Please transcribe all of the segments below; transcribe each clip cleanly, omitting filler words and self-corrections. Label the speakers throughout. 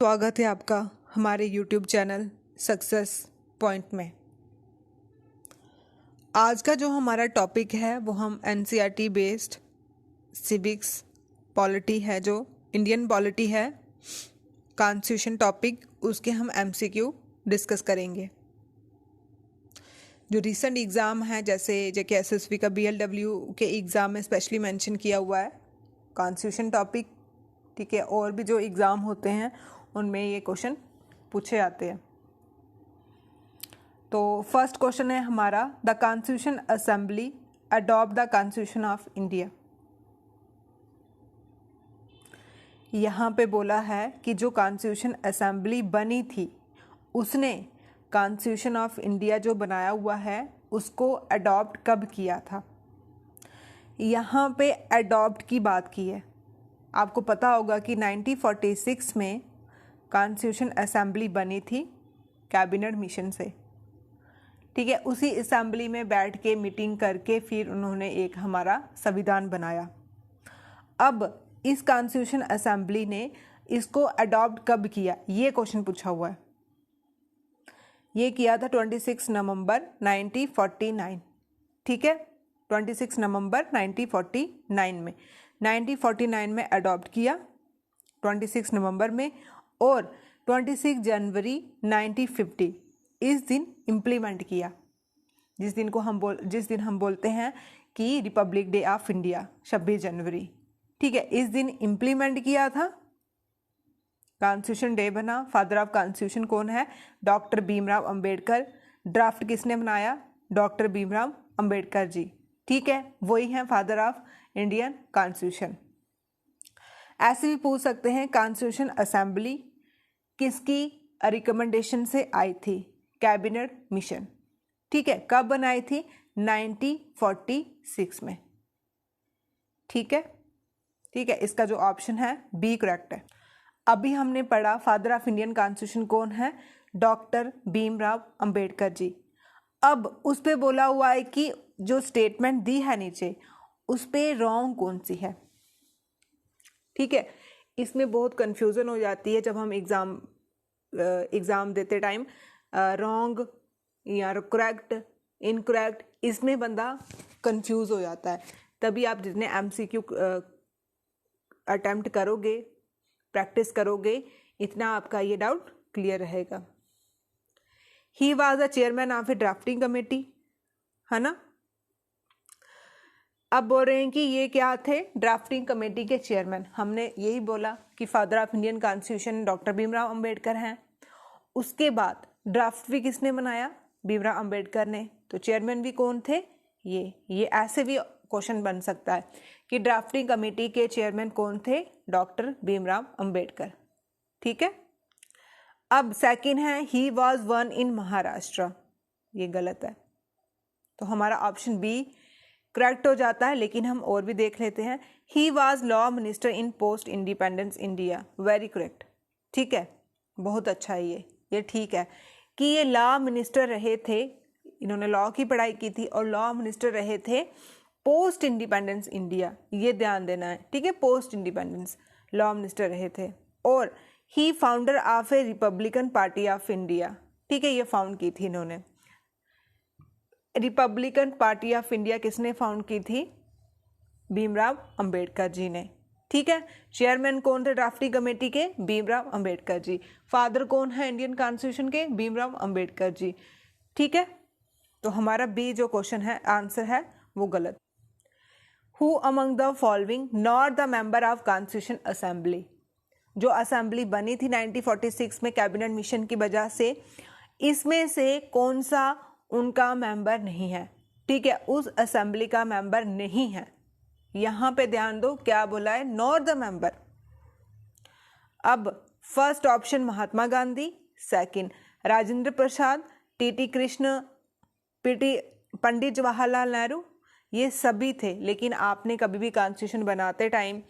Speaker 1: स्वागत है आपका हमारे YouTube चैनल सक्सेस पॉइंट में। आज का जो हमारा टॉपिक है वो हम NCERT बेस्ड सिविक्स पॉलिटी है, जो इंडियन पॉलिटी है, कॉन्स्टिट्यूशन टॉपिक, उसके हम MCQ डिस्कस करेंगे। जो रिसेंट एग्ज़ाम है, जैसे JKSSB का BLW के एग्ज़ाम में स्पेशली मेंशन किया हुआ है कॉन्स्टिट्यूशन टॉपिक, ठीक है। और भी जो एग्ज़ाम होते हैं उनमें ये क्वेश्चन पूछे जाते हैं। तो फर्स्ट क्वेश्चन है हमारा, the constitution assembly adopt the constitution of India. यहाँ पे बोला है कि जो कॉन्स्टिट्यूशन असेंबली बनी थी उसने कॉन्स्टिट्यूशन ऑफ इंडिया जो बनाया हुआ है उसको अडॉप्ट कब किया था। यहाँ पे अडॉप्ट की बात की है। आपको पता होगा कि 1946 में कॉन्स्टिट्यूशन असेंबली बनी थी कैबिनेट मिशन से, ठीक है। उसी असेंबली में बैठ के मीटिंग करके फिर उन्होंने एक हमारा संविधान बनाया। अब इस कॉन्स्टिट्यूशन असेंबली ने इसको अडॉप्ट कब किया, ये क्वेश्चन पूछा हुआ है। ये किया था 26 नवंबर 1949, ठीक है। 26 नवंबर 1949 में 1949 में अडॉप्ट किया 26 नवंबर में, और 26 जनवरी 1950 इस दिन इम्प्लीमेंट किया, जिस दिन हम बोलते हैं कि रिपब्लिक डे ऑफ इंडिया, 26 जनवरी, ठीक है। इस दिन इम्प्लीमेंट किया था, कॉन्स्टिट्यूशन डे बना। फादर ऑफ कॉन्स्टिट्यूशन कौन है? डॉक्टर भीमराव अंबेडकर। ड्राफ्ट किसने बनाया? डॉक्टर भीमराव अंबेडकर जी, ठीक है। वही हैं फादर ऑफ इंडियन कॉन्स्टिट्यूशन। ऐसे भी पूछ सकते हैं कॉन्स्टिट्यूशन असेंबली किसकी रिकमेंडेशन से आई थी? कैबिनेट मिशन, ठीक है। कब बनाई थी? 1946 में, ठीक है, ठीक है। इसका जो ऑप्शन है बी करेक्ट है। अभी हमने पढ़ा फादर ऑफ इंडियन कॉन्स्टिट्यूशन कौन है? डॉक्टर भीमराव अंबेडकर जी। अब उस पे बोला हुआ है कि जो स्टेटमेंट दी है नीचे उस पे रॉन्ग कौन सी है, ठीक है। इसमें बहुत कंफ्यूजन हो जाती है जब हम एग्ज़ाम देते टाइम, रॉन्ग या करेक्ट, इनकरेक्ट, इसमें बंदा कंफ्यूज हो जाता है। तभी आप जितने MCQ अटेम्प्ट करोगे, प्रैक्टिस करोगे, इतना आपका ये डाउट क्लियर रहेगा। He was the chairman of A drafting committee, है ना। अब बोल रहे हैं कि ये क्या थे? ड्राफ्टिंग कमेटी के चेयरमैन। हमने यही बोला कि father of Indian constitution doctor Bhimrao Ambedkar हैं। उसके बाद ड्राफ्ट भी किसने बनाया? भीमराव अंबेडकर ने। तो चेयरमैन भी कौन थे? ये ऐसे भी क्वेश्चन बन सकता है कि ड्राफ्टिंग कमेटी के चेयरमैन कौन थे? डॉक्टर भीमराव अंबेडकर, ठीक है। अब सेकंड है, he was one in Maharashtra. ये गलत है, तो हमारा ऑप्शन बी करेक्ट हो जाता है, लेकिन हम और भी देख लेते हैं। He was law minister in post independence India. Very correct, ठीक है, बहुत अच्छा है ये ठीक है कि ये लॉ मिनिस्टर रहे थे। इन्होंने लॉ की पढ़ाई की थी और लॉ मिनिस्टर रहे थे पोस्ट इंडिपेंडेंस इंडिया, ये ध्यान देना है, ठीक है। पोस्ट इंडिपेंडेंस लॉ मिनिस्टर रहे थे। और ही founder of a Republican Party of India, ठीक है, ये फाउंड की थी इन्होंने। रिपब्लिकन पार्टी ऑफ इंडिया किसने फाउंड की थी? भीमराव अंबेडकर जी ने, ठीक है। चेयरमैन कौन थे ड्राफ्टिंग कमेटी के? भीमराव अंबेडकर जी। फादर कौन है इंडियन कॉन्स्टिट्यूशन के? भीमराव अंबेडकर जी, ठीक है। तो हमारा बी जो क्वेश्चन है, आंसर है, वो गलत। Who among the following not the member of constitution assembly. जो असेंबली बनी थी 1946 में कैबिनेट मिशन की वजह से, इसमें से कौन सा उनका मेंबर नहीं है, ठीक है, उस असेंबली का मेंबर नहीं है। यहां पे ध्यान दो, क्या बोला है? Not the member. अब first option Mahatma Gandhi, second Rajendra Prasad, TT Krishna, Pandit Jawaharlal Nehru, ये सभी थे। लेकिन आपने कभी भी कॉन्स्टिट्यूशन बनाते टाइम,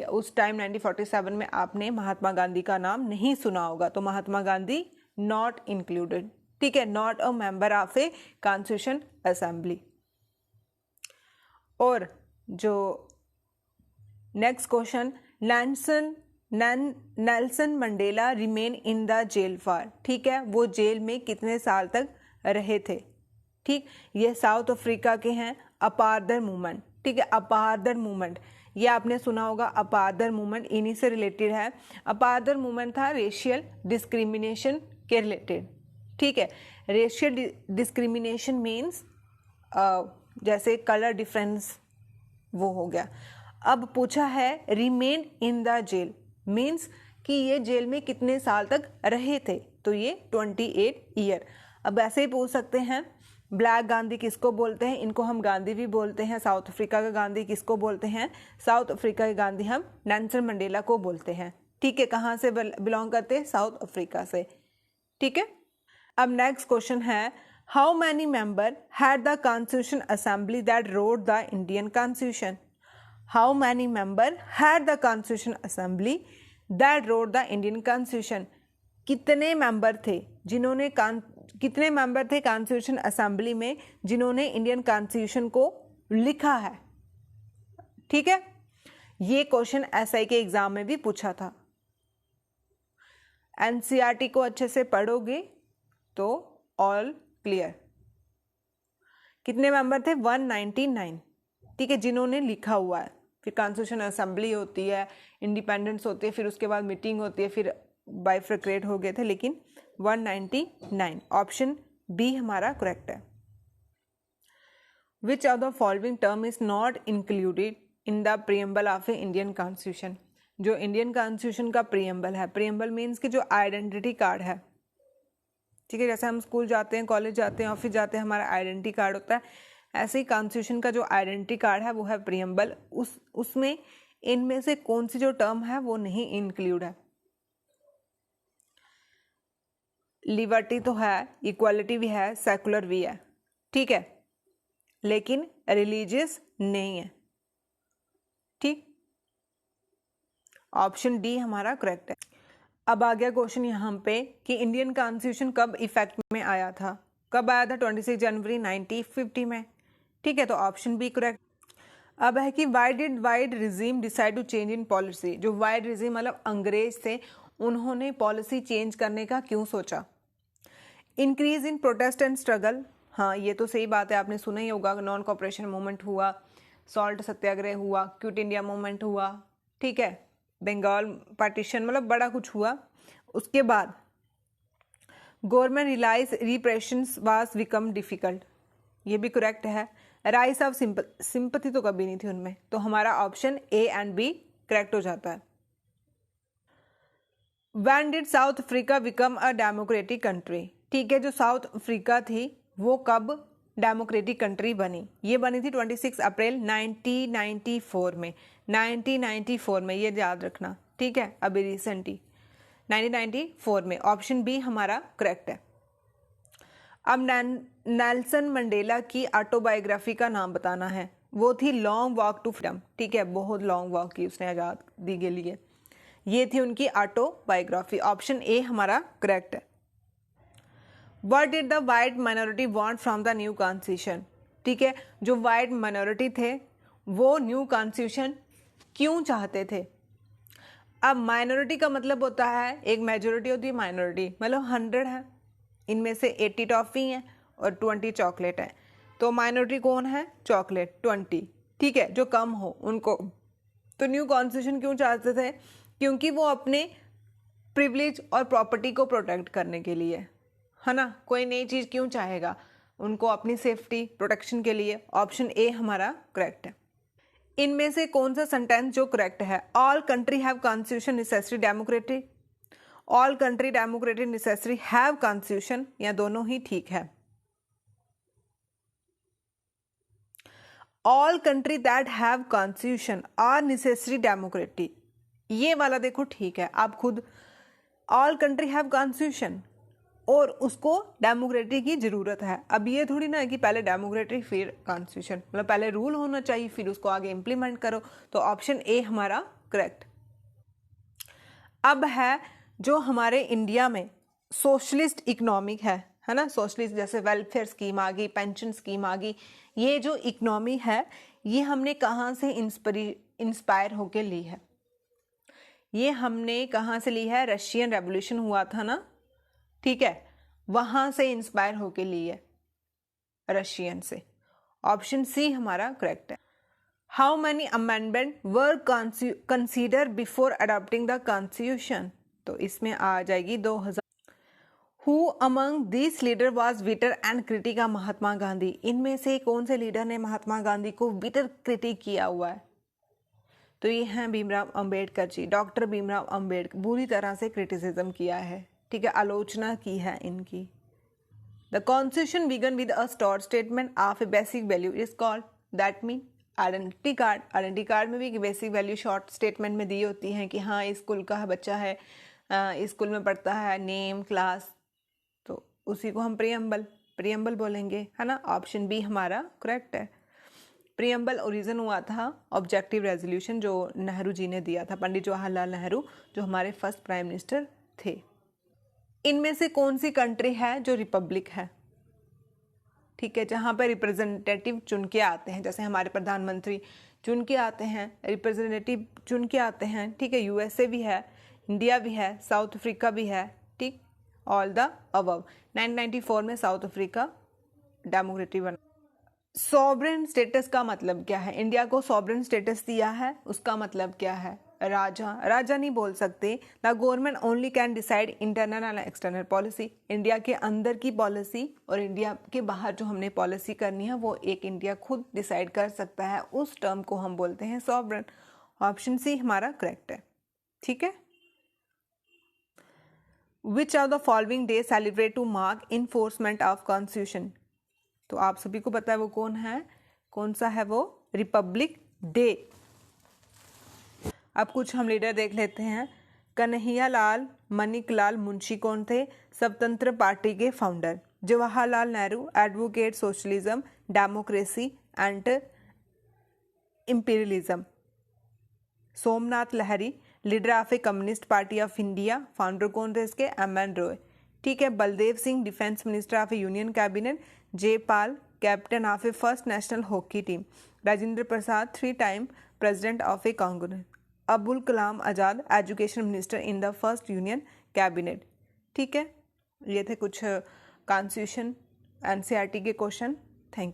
Speaker 1: उस टाइम 1947 में आपने महात्मा गांधी का नाम नहीं सुना होगा, तो महात्मा गांधी नॉट इंक्लूडेड, ठीक है, not a member of a constitution assembly. और जो next question, Nelson Nelson Mandela remain in the jail for, ठीक है, वो जेल में कितने साल तक रहे थे। ठीक, ये साउथ अफ्रीका के हैं। अपार्दर मूवमेंट, ठीक है, अपार्दर मूवमेंट, ये आपने सुना होगा। अपार्दर मूवमेंट इन्हीं से रिलेटेड है। अपार्दर मूवमेंट था रेशियल डिस्क्रिमिनेशन के रिलेटेड, ठीक है। रेशियल डिस्क्रिमिनेशन मीन्स जैसे कलर डिफरेंस, वो हो गया। अब पूछा है remain in the jail means कि ये जेल में कितने साल तक रहे थे, तो ये 28 ईयर। अब ऐसे ही पूछ सकते हैं ब्लैक गांधी किसको बोलते हैं, इनको हम गांधी भी बोलते हैं। साउथ अफ्रीका का गांधी किसको बोलते हैं, साउथ अफ्रीका के गांधी हम नेल्सन मंडेला को बोलते हैं, ठीक है। कहाँ से बिलोंग करते हैं, साउथ अफ्रीका से, ठीक है। अब नेक्स्ट क्वेश्चन है how many member had the constitution assembly that wrote the Indian constitution. How many member had the constitution assembly that wrote the Indian constitution, कितने मेंबर थे जिन्होंने कितने मेंबर थे कॉन्स्टिट्यूशन असेंबली में जिन्होंने इंडियन कॉन्स्टिट्यूशन को लिखा है, ठीक है। ये क्वेश्चन एसआई के एग्जाम में भी पूछा था। एनसीईआरटी को अच्छे से पढ़ोगे तो ऑल क्लियर। कितने मेंबर थे, 199, ठीक है, जिन्होंने लिखा हुआ है। फिर कॉन्स्टिट्यूशन असेंबली होती है, इंडिपेंडेंस होती है, फिर उसके बाद मीटिंग होती है, फिर बाइफ्रिकेट हो गए थे, लेकिन 199, ऑप्शन बी हमारा करेक्ट है। Which of the following term is not included in the preamble of A Indian constitution. जो इंडियन कॉन्स्टिट्यूशन का प्रीएम्बल है, प्रीएम्बल मीन्स कि जो आइडेंटिटी कार्ड है, ठीक है, जैसे हम स्कूल जाते हैं, कॉलेज जाते हैं, ऑफिस जाते हैं, हमारा आइडेंटिटी कार्ड होता है, ऐसे ही कॉन्स्टिट्यूशन का जो आइडेंटिटी कार्ड है वो है प्रीएम्बल। उसमें इनमें से कौन सी जो टर्म है वो नहीं इंक्लूड है। लिबर्टी तो है, इक्वालिटी भी है, सेकुलर भी है, ठीक है, लेकिन रिलीजियस नहीं है, ठीक। ऑप्शन डी हमारा करेक्ट है। अब आ गया क्वेश्चन यहाँ पे कि इंडियन कॉन्स्टिट्यूशन कब इफेक्ट में आया था। कब आया था, 26 जनवरी 1950 में, ठीक है, तो ऑप्शन बी करेक्ट। अब है कि why did white regime decide to change in policy. जो वाइड रिजीम मतलब अंग्रेज थे, उन्होंने पॉलिसी चेंज करने का क्यों सोचा। Increase in protest and struggle, हाँ ये तो सही बात है, आपने सुना ही होगा। नॉन कॉपरेशन मूवमेंट हुआ, सॉल्ट सत्याग्रह हुआ, क्विट इंडिया मूवमेंट हुआ, ठीक है, बंगाल पार्टीशन, मतलब बड़ा कुछ हुआ। उसके बाद government realise repressions was become difficult, ये भी करेक्ट है। राइज ऑफ सिंपैथी तो कभी नहीं थी उनमें, तो हमारा option A and B correct हो जाता है। When did South Africa become a democratic country, ठीक है, जो साउथ अफ्रीका थी वो कब डेमोक्रेटिक कंट्री बनी। ये बनी थी 26 अप्रैल 1994 में, 1994 में, ये याद रखना, ठीक है, अभी रिसेंटली 1994 में। ऑप्शन बी हमारा करेक्ट है। अब नेल्सन मंडेला की ऑटोबायोग्राफी का नाम बताना है। वो थी लॉन्ग वॉक टू फ्रीडम, ठीक है, बहुत लॉन्ग वॉक की उसने आज़ादी के लिए, ये थी उनकी ऑटोबायोग्राफी। ऑप्शन ए हमारा करेक्ट है। What did the white minority want from the new constitution, ठीक है, जो white minority थे वो न्यू कॉन्स्टिट्यूशन क्यों चाहते थे। अब माइनॉरिटी का मतलब होता है, एक मेजोरिटी होती है, माइनॉरिटी मतलब 100 है, इनमें से 80 टॉफ़ी हैं और 20 चॉकलेट है, तो माइनॉरिटी कौन है, चॉकलेट 20, ठीक है, जो कम हो उनको। तो न्यू कॉन्स्टिट्यूशन क्यों चाहते थे, क्योंकि वो अपने प्रिविलेज और प्रॉपर्टी को प्रोटेक्ट करने के लिए, है ना। कोई नई चीज़ क्यों चाहेगा, उनको अपनी सेफ्टी प्रोटेक्शन के लिए। ऑप्शन ए हमारा करेक्ट है। इनमें से कौन सा सेंटेंस जो करेक्ट है, all country have constitution necessary democratic, all country democratic necessary have constitution, या दोनों ही ठीक है। All country that have constitution are necessary democratic, ये वाला देखो ठीक है, आप खुद ऑल कंट्री हैव कॉन्स्टिट्यूशन और उसको डेमोक्रेटिक की ज़रूरत है। अब ये थोड़ी ना है कि पहले डेमोक्रेटिक फिर कॉन्स्टिट्यूशन, मतलब पहले रूल होना चाहिए फिर उसको आगे इम्प्लीमेंट करो, तो ऑप्शन ए हमारा करेक्ट। अब है जो हमारे इंडिया में सोशलिस्ट इकोनॉमिक है ना, सोशलिस्ट जैसे वेलफेयर स्कीम आ गई, पेंशन स्कीम आ गई, ये जो इकोनॉमी है ये हमने कहाँ से इंस्पायर होके ली है। ये हमने कहाँ से ली है? रशियन रेवोल्यूशन हुआ था ना, ठीक है, वहां से इंस्पायर होके ली है, रशियन से। ऑप्शन सी हमारा करेक्ट है। How many amendment were consider before adopting the constitution? तो इसमें आ जाएगी 2000। Who among this leader was bitter and critic of Mahatma Gandhi? इनमें से कौन से लीडर ने महात्मा गांधी को बिटर क्रिटिक किया हुआ है? तो ये हैं भीमराव अंबेडकर जी। डॉक्टर भीमराव अंबेडकर बुरी तरह से क्रिटिसिज्म किया है, ठीक है, आलोचना की है इनकी। The constitution began with a short statement of a basic value is called, that mean identity card. Identity card में भी बेसिक वैल्यू शॉर्ट स्टेटमेंट में दी होती हैं कि हाँ इस स्कूल का बच्चा है, इस स्कूल में पढ़ता है, नेम, क्लास, तो उसी को हम प्रियम्बल बोलेंगे, है ना। ऑप्शन बी हमारा करेक्ट है। प्रियम्बल ओरिजिन हुआ था ऑब्जेक्टिव रेजोल्यूशन जो नेहरू जी ने दिया था, पंडित जवाहरलाल नेहरू जो हमारे फर्स्ट प्राइम मिनिस्टर थे। इनमें से कौन सी कंट्री है जो रिपब्लिक है? ठीक है, जहाँ पर रिप्रेजेंटेटिव चुन के आते हैं, जैसे हमारे प्रधानमंत्री चुन के आते हैं, रिप्रेजेंटेटिव चुन के आते हैं, ठीक है। यूएसए भी है, इंडिया भी है, साउथ अफ्रीका भी है, ठीक, ऑल द अबव। 1994 में साउथ अफ्रीका डेमोक्रेटिक बना। सॉवरेन स्टेटस का मतलब क्या है? इंडिया को सॉवरेन स्टेटस दिया है, उसका मतलब क्या है? राजा नहीं बोल सकते। The government only can decide internal and external policy. India के अंदर की पॉलिसी और इंडिया के बाहर जो हमने पॉलिसी करनी है वो एक इंडिया खुद डिसाइड कर सकता है, उस टर्म को हम बोलते हैं सॉवरेन। ऑप्शन सी हमारा करेक्ट है, ठीक है। Which are the following day celebrate to mark enforcement of constitution? तो आप सभी को पता है वो कौन सा है वो? Republic day. अब कुछ हम लीडर देख लेते हैं। कन्हैयालाल मणिकलाल मुंशी कौन थे? स्वतंत्र पार्टी के founder. Jawaharlal Nehru advocate socialism, democracy and imperialism. Somnath Lahiri leader of a communist party of India, founder कौन थे इसके? एम.एन. रॉय, ठीक है। Baldev Singh defence minister of a union cabinet. Jaipal captain of a first national hockey team. Rajendra Prasad 3 time president of a Congress. Abul Kalam Azad education minister in the first union cabinet, ठीक है। ये थे कुछ कॉन्स्टिट्यूशन एनसीईआरटी के क्वेश्चन। Thank you.